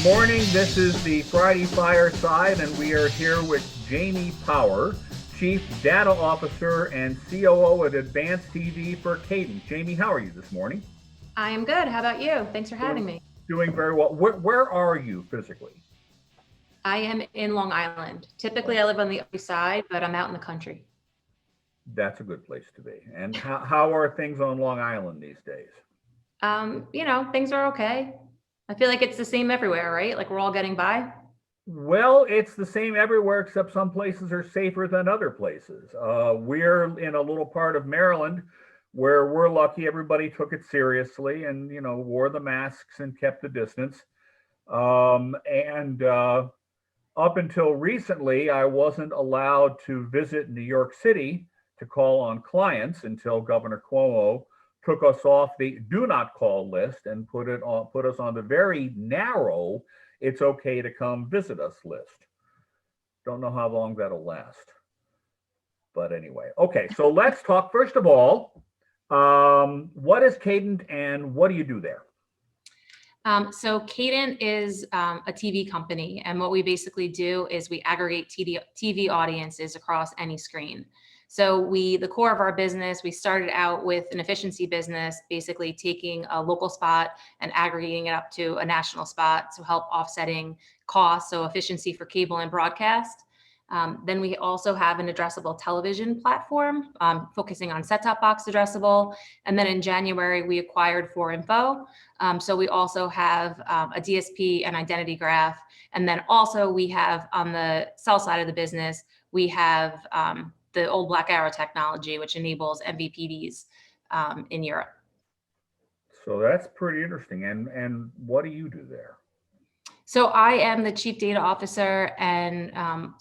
Good morning. This is the Friday Fireside, and we are here with Jamie Power, Chief Data Officer and COO at Advanced TV for Cadent. Jamie, how are you this morning? I am good. How about you? Thanks for having me. Doing very well. Where are you physically? I am in Long Island. Typically, I live on the east side, but I'm out in the country. That's a good place to be. And how are things on Long Island these days? Things are okay. I feel like it's the same everywhere, right? Like we're all getting by. Well, it's the same everywhere, except some places are safer than other places. We're in a little part of Maryland where we're lucky everybody took it seriously and, wore the masks and kept the distance. And up until recently, I wasn't allowed to visit New York City to call on clients until Governor Cuomo took us off the do not call list and put us on the very narrow it's okay to come visit us list. Don't know how long that'll last. But anyway, okay, so let's talk. First of all, what is Cadent and what do you do there? So Cadent is a TV company, and what we basically do is we aggregate TV audiences across any screen. So the core of our business, we started out with an efficiency business, basically taking a local spot and aggregating it up to a national spot to help offsetting costs, so efficiency for cable and broadcast. Then we also have an addressable television platform focusing on set-top box addressable. And then in January, we acquired 4Info. So we also have a DSP and identity graph. And then also we have on the sell side of the business, we have the old Black Arrow technology, which enables MVPDs in Europe. So that's pretty interesting. And what do you do there? So I am the Chief Data Officer and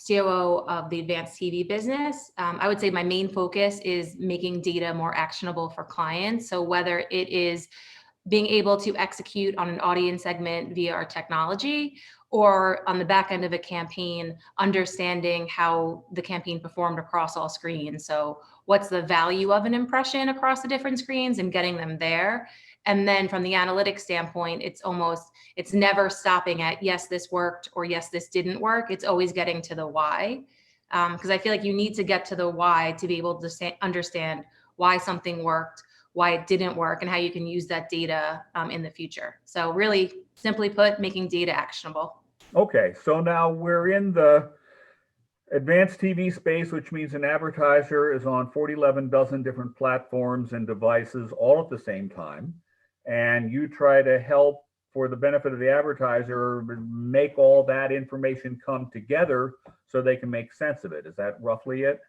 COO of the Advanced TV business. I would say my main focus is making data more actionable for clients. So whether it is being able to execute on an audience segment via our technology, or on the back end of a campaign, understanding how the campaign performed across all screens. So what's the value of an impression across the different screens and getting them there. And then from the analytics standpoint, it's never stopping at, yes, this worked, or yes, this didn't work. It's always getting to the why. Because I feel like you need to get to the why to be able to understand why something worked, why it didn't work, and how you can use that data in the future. So really, simply put, making data actionable. Okay, so now we're in the advanced TV space, which means an advertiser is on 11 dozen different platforms and devices all at the same time. And you try to help, for the benefit of the advertiser, make all that information come together so they can make sense of it. Is that roughly it?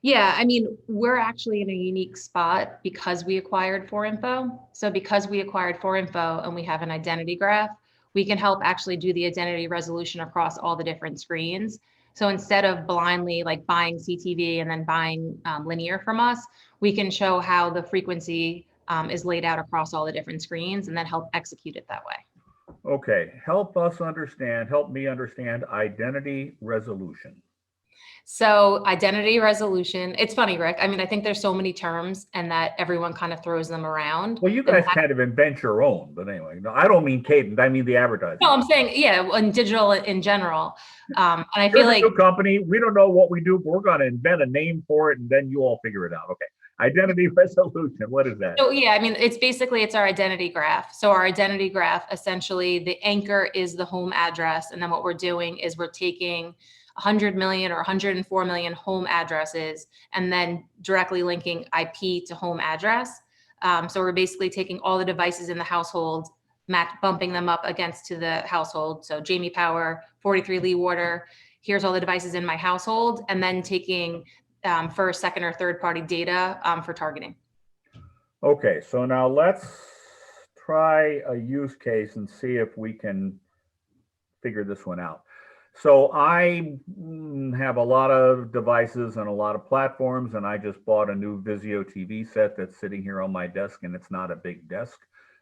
Yeah, I mean, we're actually in a unique spot because we acquired 4Info. So because we acquired 4Info and we have an identity graph, we can help actually do the identity resolution across all the different screens. So instead of blindly like buying CTV and then buying linear from us, we can show how the frequency is laid out across all the different screens and then help execute it that way. Okay, help me understand identity resolution. So identity resolution, it's funny, Rick. I mean, I think there's so many terms and that everyone kind of throws them around. Well, you guys kind of invent your own, but anyway, no, I don't mean Cadent, I mean the advertising. No, I'm saying, yeah, in digital in general. And I feel like a new company, we don't know what we do, but we're going to invent a name for it and then you all figure it out. Okay. Identity resolution, what is that? So yeah, I mean, it's our identity graph. So our identity graph, essentially the anchor is the home address. And then what we're doing is we're taking 100 million or 104 million home addresses and then directly linking IP to home address. So we're basically taking all the devices in the household, bumping them up against to the household. So Jamie Power, 43 Lee Water, here's all the devices in my household, and then taking first, second, or third party data for targeting. Okay, so now let's try a use case and see if we can figure this one out. So I have a lot of devices and a lot of platforms, and I just bought a new Vizio TV set that's sitting here on my desk, and it's not a big desk,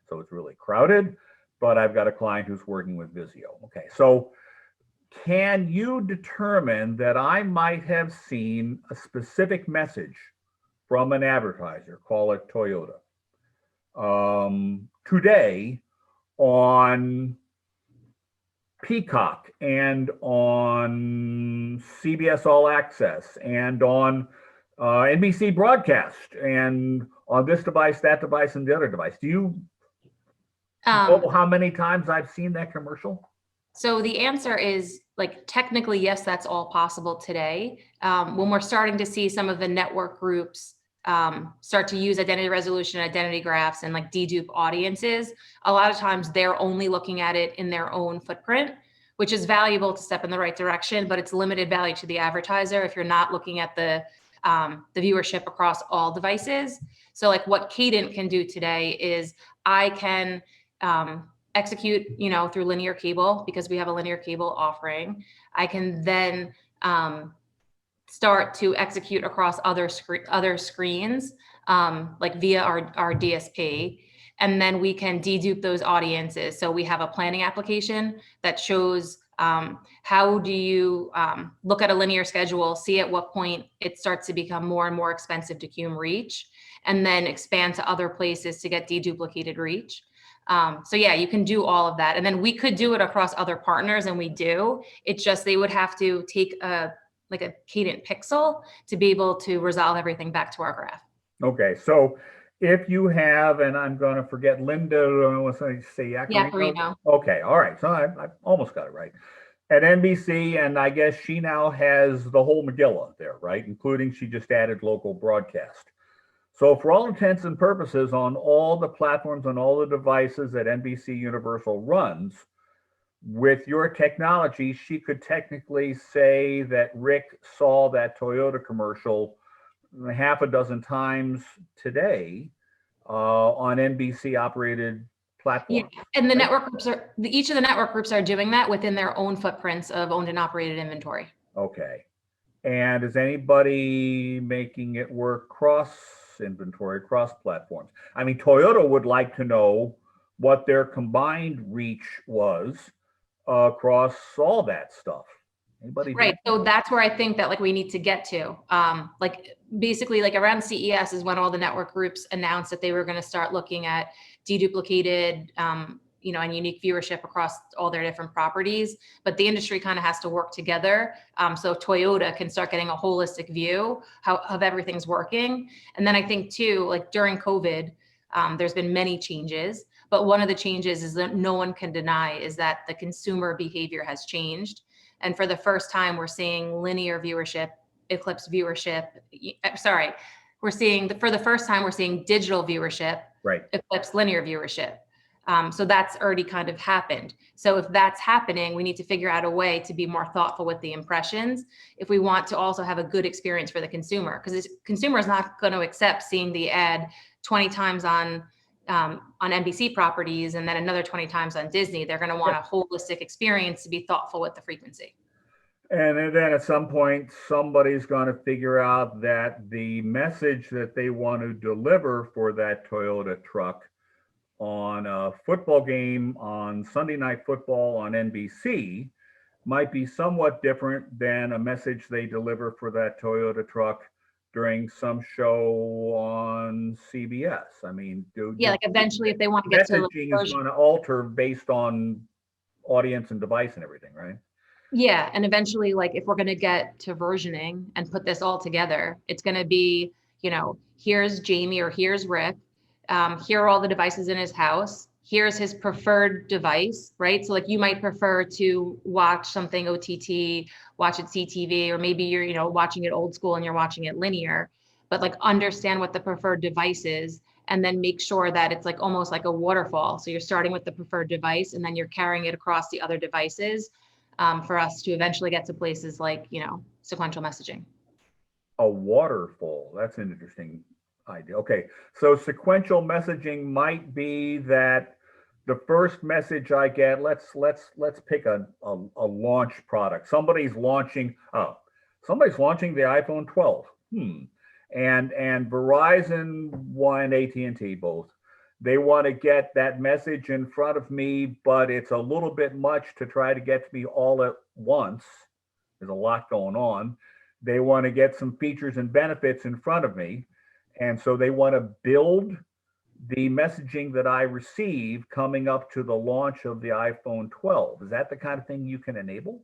so it's really crowded, but I've got a client who's working with Vizio. Okay, so can you determine that I might have seen a specific message from an advertiser, call it Toyota, today on Peacock and on CBS All Access and on NBC Broadcast and on this device, that device, and the other device. Do you know how many times I've seen that commercial? So the answer is, like, technically, yes, that's all possible today. When we're starting to see some of the network groups start to use identity resolution, identity graphs, and like dedupe audiences, a lot of times they're only looking at it in their own footprint, which is valuable to step in the right direction, but it's limited value to the advertiser if you're not looking at the viewership across all devices. So like what Cadent can do today is I can execute, through linear cable, because we have a linear cable offering. I can then start to execute across other screens, like via our DSP. And then we can dedupe those audiences. So we have a planning application that shows how do you look at a linear schedule, see at what point it starts to become more and more expensive to cum reach, and then expand to other places to get deduplicated reach. So yeah, you can do all of that. And then we could do it across other partners, and we do. It's just they would have to take a Cadent pixel to be able to resolve everything back to our graph. Okay, so if you have, and I'm going to forget Linda, I want to say Yacarino. Okay, all right, so I almost got it right. At NBC, and I guess she now has the whole Megillah there, right? Including she just added local broadcast. So for all intents and purposes, on all the platforms, on all the devices that NBC Universal runs, with your technology, she could technically say that Rick saw that Toyota commercial half a dozen times today on NBC operated platforms. Yeah, and the network groups each of the network groups are doing that within their own footprints of owned and operated inventory. Okay. And is anybody making it work cross inventory, cross platforms? I mean, Toyota would like to know what their combined reach was across all that stuff. Anybody? Right. So that's where I think that we need to get to. Basically around CES is when all the network groups announced that they were going to start looking at deduplicated, and unique viewership across all their different properties. But the industry kind of has to work together. So Toyota can start getting a holistic view of everything's working. And then I think too, during COVID, there's been many changes, but one of the changes is that no one can deny is that the consumer behavior has changed. And for the first time, we're seeing linear viewership eclipse viewership. For the first time, we're seeing digital viewership eclipse linear viewership. So that's already kind of happened. So if that's happening, we need to figure out a way to be more thoughtful with the impressions if we want to also have a good experience for the consumer, because the consumer is not going to accept seeing the ad 20 times on NBC properties and then another 20 times on Disney. They're going to want a holistic experience to be thoughtful with the frequency. And then at some point, somebody's going to figure out that the message that they want to deliver for that Toyota truck on a football game on Sunday Night Football on NBC might be somewhat different than a message they deliver for that Toyota truck during some show on CBS. I mean, eventually if they want to get to messaging is going to alter based on audience and device and everything, right? Yeah, and eventually, if we're going to get to versioning and put this all together, it's going to be, here's Jamie or here's Rick. Here are all the devices in his house. Here's his preferred device, right? So you might prefer to watch something OTT, watch it CTV, or maybe you're, watching it old school and you're watching it linear, but understand what the preferred device is, and then make sure that it's almost like a waterfall. So you're starting with the preferred device and then you're carrying it across the other devices for us to eventually get to places like, sequential messaging. A waterfall, that's an interesting idea. Okay, so sequential messaging might be that the first message I get, let's pick a launch product. Somebody's launching the iPhone 12. And Verizon and AT&T both, they want to get that message in front of me, but it's a little bit much to try to get to me all at once. There's a lot going on. They want to get some features and benefits in front of me. And so they want to build the messaging that I receive coming up to the launch of the iPhone 12. Is that the kind of thing you can enable?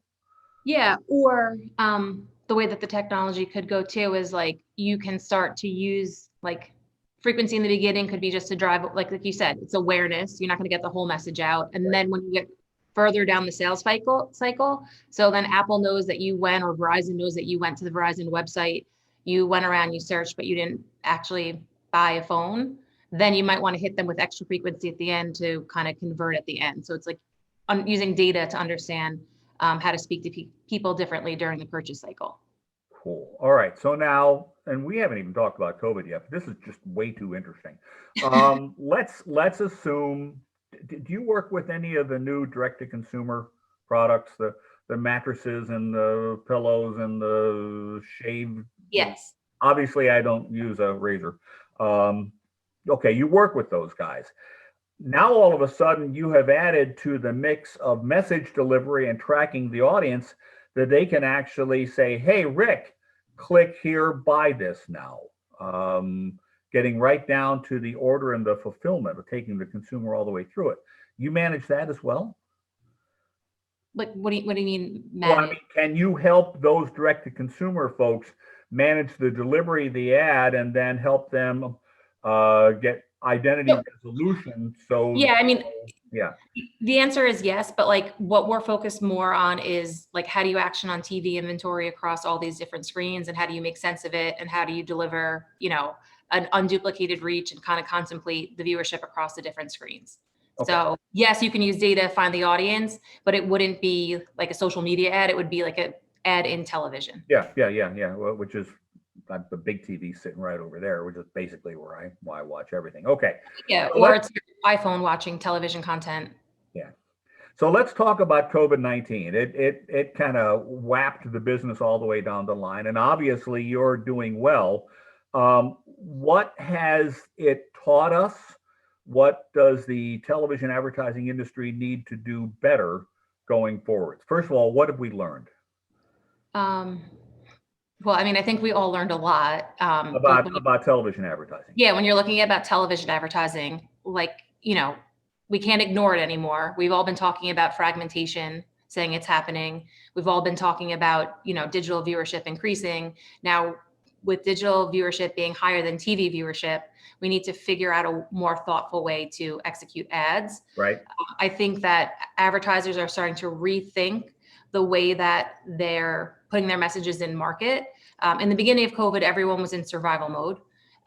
Yeah, or the way that the technology could go too is like you can start to use like frequency in the beginning could be just to drive, like you said, it's awareness. You're not going to get the whole message out. And then when you get further down the sales cycle, so then Apple knows that you went, or Verizon knows that you went to the Verizon website, you went around, you searched, but you didn't actually buy a phone. Then you might want to hit them with extra frequency at the end to kind of convert at the end. So it's like using data to understand how to speak to people differently during the purchase cycle. Cool. All right. So now, and we haven't even talked about COVID yet, but this is just way too interesting. Let's assume. Do you work with any of the new direct-to-consumer products, the mattresses and the pillows and the shave? Yes. Obviously, I don't use a razor. Okay, you work with those guys. Now, all of a sudden, you have added to the mix of message delivery and tracking the audience that they can actually say, hey, Rick, click here, buy this now. Getting right down to the order and the fulfillment of taking the consumer all the way through it. You manage that as well? Like, what do you mean manage? Well, I mean, can you help those direct-to-consumer folks manage the delivery, the ad, and then help them get identity resolution? So yeah, I mean, yeah, the answer is yes, but like what we're focused more on is like how do you action on TV inventory across all these different screens, and how do you make sense of it, and how do you deliver, an unduplicated reach and kind of contemplate the viewership across the different screens. okay. So yes, you can use data to find the audience, but it wouldn't be like a social media ad. It would be like an ad in television. Yeah. Well, which is the big TV sitting right over there, which is basically where I watch everything. Okay. Yeah, So or it's your iPhone watching television content. Yeah. So let's talk about COVID-19. It kind of whapped the business all the way down the line, and obviously you're doing well. What has it taught us? What does the television advertising industry need to do better going forward? First of all, what have we learned? Well, I mean, I think we all learned a lot. About television advertising. Yeah, when you're looking at about television advertising, like, we can't ignore it anymore. We've all been talking about fragmentation, saying it's happening. We've all been talking about, digital viewership increasing. Now, with digital viewership being higher than TV viewership, we need to figure out a more thoughtful way to execute ads. Right. I think that advertisers are starting to rethink the way that they're putting their messages in market. In the beginning of COVID, everyone was in survival mode.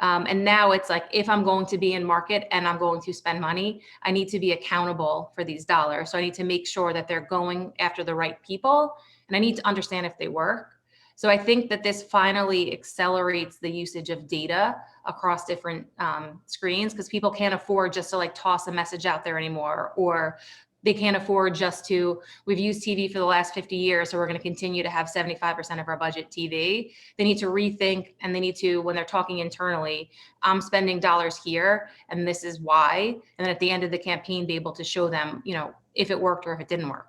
And now it's like, if I'm going to be in market and I'm going to spend money, I need to be accountable for these dollars. So I need to make sure that they're going after the right people, and I need to understand if they work. So I think that this finally accelerates the usage of data across different screens, because people can't afford just to like toss a message out there anymore, or they can't afford just to, we've used TV for the last 50 years, so we're going to continue to have 75% of our budget TV. They need to rethink, and they need to, when they're talking internally, I'm spending dollars here, and this is why. And then at the end of the campaign, be able to show them, if it worked or if it didn't work.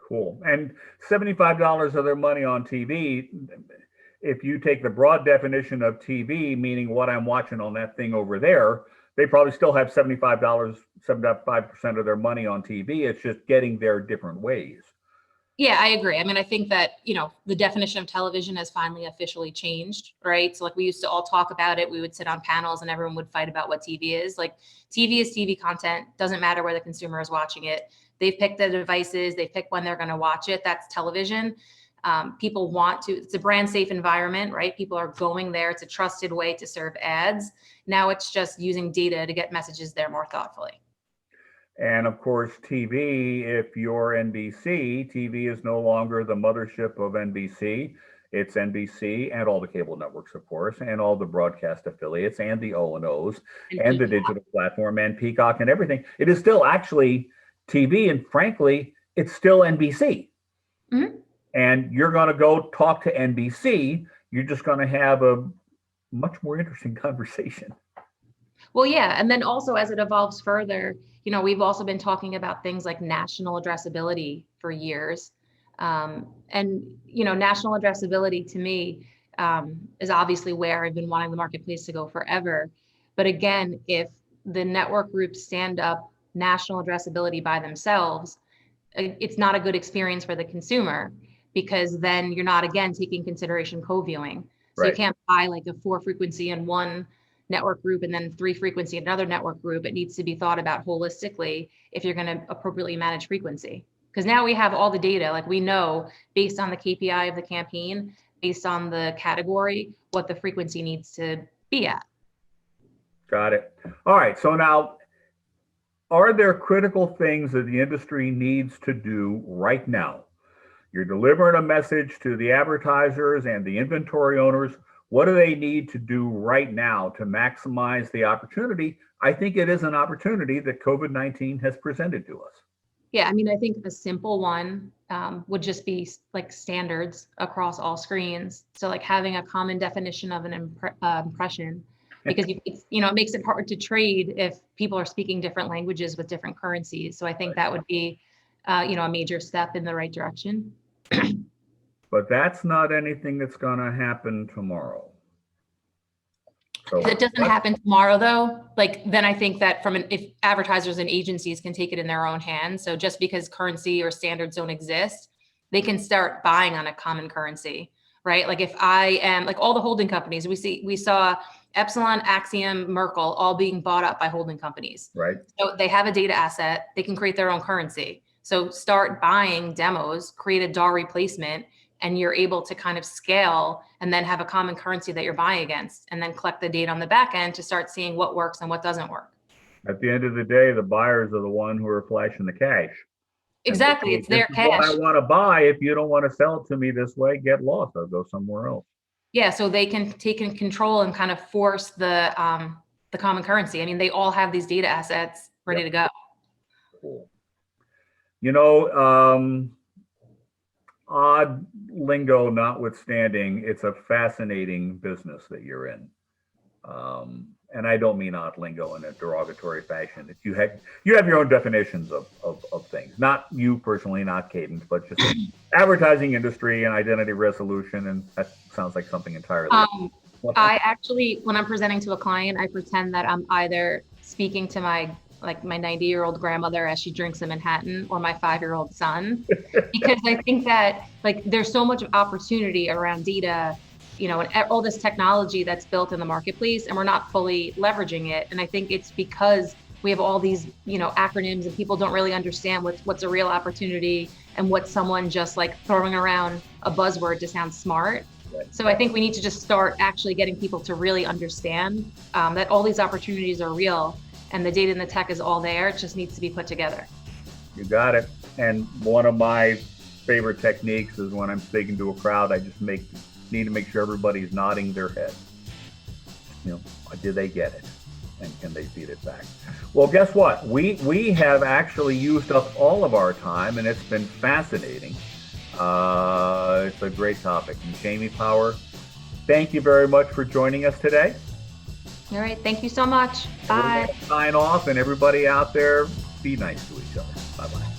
Cool. And $75 of their money on TV, if you take the broad definition of TV, meaning what I'm watching on that thing over there, they probably still have $75, 75% of their money on TV. It's just getting there different ways. Yeah, I agree. I mean, I think that, the definition of television has finally officially changed, right? So like we used to all talk about it. We would sit on panels and everyone would fight about what TV is. Like TV is TV content. Doesn't matter where the consumer is watching it. They've picked the devices. They pick when they're going to watch it. That's television. People want to, it's a brand safe environment, right? People are going there. It's a trusted way to serve ads. Now it's just using data to get messages there more thoughtfully. And of course, TV, if you're NBC, TV is no longer the mothership of NBC. It's NBC and all the cable networks, of course, and all the broadcast affiliates and the O&Os and the digital platform and Peacock and everything. It is still actually TV, and frankly, it's still NBC. Mm-hmm. And you're going to go talk to NBC. You're just going to have a much more interesting conversation. Well, yeah. And then also as it evolves further, we've also been talking about things like national addressability for years. And national addressability to me is obviously where I've been wanting the marketplace to go forever. But again, if the network groups stand up national addressability by themselves, it's not a good experience for the consumer, because then you're not, again, taking consideration co-viewing. So Right. you can't buy like a 4 frequency in one network group and then 3 frequency in another network group. It needs to be thought about holistically if you're going to appropriately manage frequency. Because now we have all the data, like we know based on the KPI of the campaign, based on the category, what the frequency needs to be at. Got it. All right. So now, are there critical things that the industry needs to do right now? You're delivering a message to the advertisers and the inventory owners. What do they need to do right now to maximize the opportunity? I think it is an opportunity that COVID-19 has presented to us. Yeah, I mean, I think a simple one would just be like standards across all screens. So like having a common definition of an impression, because it makes it hard to trade if people are speaking different languages with different currencies. So I think that would be, a major step in the right direction. But that's not anything that's going to happen tomorrow. So if it doesn't happen tomorrow, though, then I think that if advertisers and agencies can take it in their own hands. So just because currency or standards don't exist, they can start buying on a common currency, right? Like if I am like all the holding companies, we saw Epsilon, Axiom, Merkle all being bought up by holding companies. Right. So they have a data asset, they can create their own currency. So start buying demos, create a DAR replacement, and you're able to kind of scale and then have a common currency that you're buying against, and then collect the data on the back end to start seeing what works and what doesn't work. At the end of the day, the buyers are the one who are flashing the cash. Exactly, it's their cash. What I want to buy. If you don't want to sell it to me this way, get lost. I'll go somewhere else. Yeah, so they can take in control and kind of force the common currency. I mean, they all have these data assets ready to go. Cool. Odd lingo notwithstanding, it's a fascinating business that you're in. And I don't mean odd lingo in a derogatory fashion. If you have your own definitions of things, not you personally, not Cadent, but just advertising industry and identity resolution. And that sounds like something entirely. I actually, when I'm presenting to a client, I pretend that I'm either speaking to my 90-year-old grandmother as she drinks a Manhattan, or my 5-year-old son, because I think that there's so much opportunity around data, and all this technology that's built in the marketplace, and we're not fully leveraging it. And I think it's because we have all these, acronyms, and people don't really understand what's a real opportunity and what's someone just throwing around a buzzword to sound smart. Right. So I think we need to just start actually getting people to really understand that all these opportunities are real. And the data and the tech is all there. It just needs to be put together. You got it. And one of my favorite techniques is when I'm speaking to a crowd, I just need to make sure everybody's nodding their head. Did they get it? And can they feed it back? Well, guess what? We have actually used up all of our time, and it's been fascinating. It's a great topic. And Jamie Power, thank you very much for joining us today. All right. Thank you so much. Bye. Sign off, and everybody out there, be nice to each other. Bye-bye.